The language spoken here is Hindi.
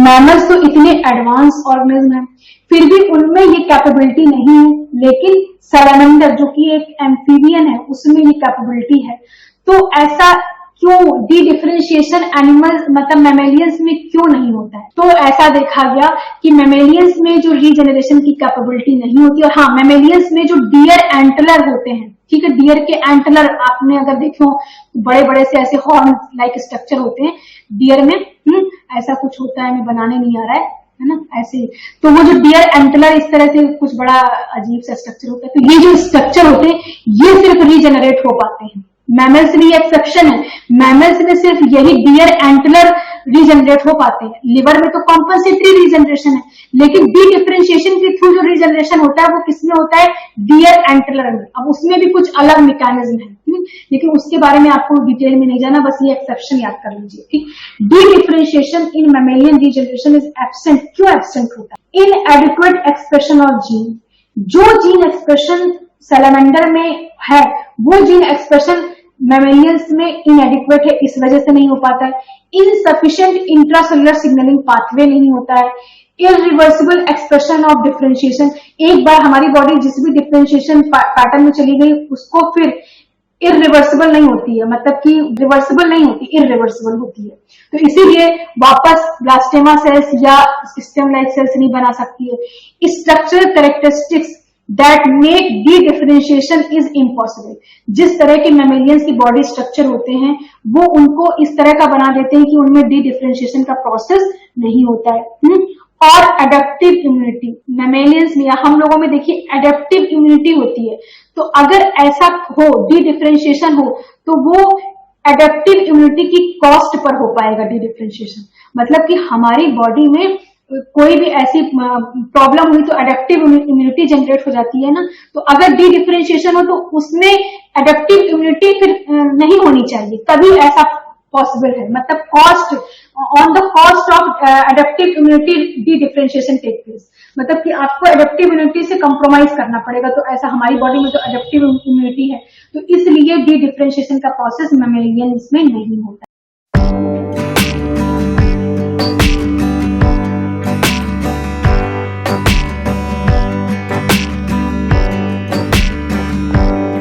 मैमल्स तो इतने एडवांस ऑर्गेनिज्म हैं, फिर भी उनमें ये कैपेबिलिटी नहीं है, लेकिन सैलामेंडर जो कि एक एम्फीबियन है उसमें ये कैपेबिलिटी है। तो ऐसा क्यों डी डिफरेंशिएशन एनिमल्स मतलब मैमेलियंस में क्यों नहीं होता है? तो ऐसा देखा गया कि मैमेलियंस में जो रीजनरेशन की कैपेबिलिटी नहीं होती, और हाँ, मैमेलियंस में जो डियर एंटलर होते हैं, ठीक है, डियर के एंटलर आपने अगर देखो बड़े बड़े से ऐसे हॉर्न लाइक स्ट्रक्चर होते हैं डियर में, ऐसा कुछ होता है, हमें बनाने नहीं आ रहा है ना, ऐसे। तो वो जो डियर एंटलर इस तरह से कुछ बड़ा अजीब सा स्ट्रक्चर होता है, तो ये जो स्ट्रक्चर होते हैं ये सिर्फ रीजनरेट हो पाते हैं। मैमल्स में ये एक्सेप्शन है, मैमल्स में सिर्फ यही डियर एंटलर रीजनरेट हो पाते हैं। लिवर में तो कॉम्पनसेटरी रीजनरेशन है, लेकिन डी डिफरेंशिएशन के थ्रू जो रीजनरेशन होता है वो किसमें होता है? डियर एंटलर में। अब उसमें भी कुछ अलग मैकेनिज्म है, लेकिन उसके बारे में आपको डिटेल में नहीं जाना, बस ये एक्सेप्शन याद कर लीजिए, ठीक। D differentiation in mammalian regeneration is absent. क्यों एब्सेंट होता है? इनएडिक्वेट एक्सप्रेशन ऑफ जीन। जो जीन एक्सप्रेशन सैलामेंडर में है वो जीन एक्सप्रेशन मैमेलियंस में इनएडिक्वेट है, इस वजह से नहीं हो पाता है। इनसफिशिएंट इंट्रासेलुलर सिग्नलिंग पाथवे नहीं होता है। इरिवर्सिबल एक्सप्रेशन ऑफ डिफरेंशिएशन, एक बार हमारी बॉडी जिस भी डिफरेंशिएशन पैटर्न में चली गई उसको फिर इरिवर्सिबल नहीं होती है, मतलब कि रिवर्सिबल नहीं होती, इरिवर्सिबल होती है। तो इसीलिए वापस ब्लास्टेमा सेल्स या स्टेम लाइक सेल्स नहीं बना सकती है। Structural characteristics that make D differentiation is impossible. जिस तरह के मैमेलियंस की बॉडी स्ट्रक्चर होते हैं वो उनको इस तरह का बना देते हैं कि उनमें डी डिफरेंशिएशन का प्रोसेस नहीं होता है। और एडेप्टिव इम्यूनिटी, मैमेलियंस में या हम लोगों में देखिए एडेप्टिव इम्यूनिटी होती है। तो अगर ऐसा हो, डी डिफरेंशिएशन हो, तो वो एडेप्टिव इम्यूनिटी की कॉस्ट पर हो पाएगा डी डिफरेंशिएशन। मतलब कि हमारी बॉडी में कोई भी ऐसी प्रॉब्लम हुई तो एडेप्टिव इम्यूनिटी जनरेट हो जाती है ना, तो अगर डी डिफरेंशिएशन हो तो उसमें एडेप्टिव इम्यूनिटी फिर नहीं होनी चाहिए, तभी ऐसा पॉसिबल है। मतलब cost on the cost of adaptive immunity the differentiation take place, मतलब कि आपको एडेप्टिव इम्यूनिटी से कंप्रोमाइज करना पड़ेगा। तो ऐसा हमारी बॉडी में तो एडेप्टिव इम्यूनिटी है, तो इसलिए डी डिफरेंशिएशन का प्रोसेस मैमेलियन इसमें नहीं होता।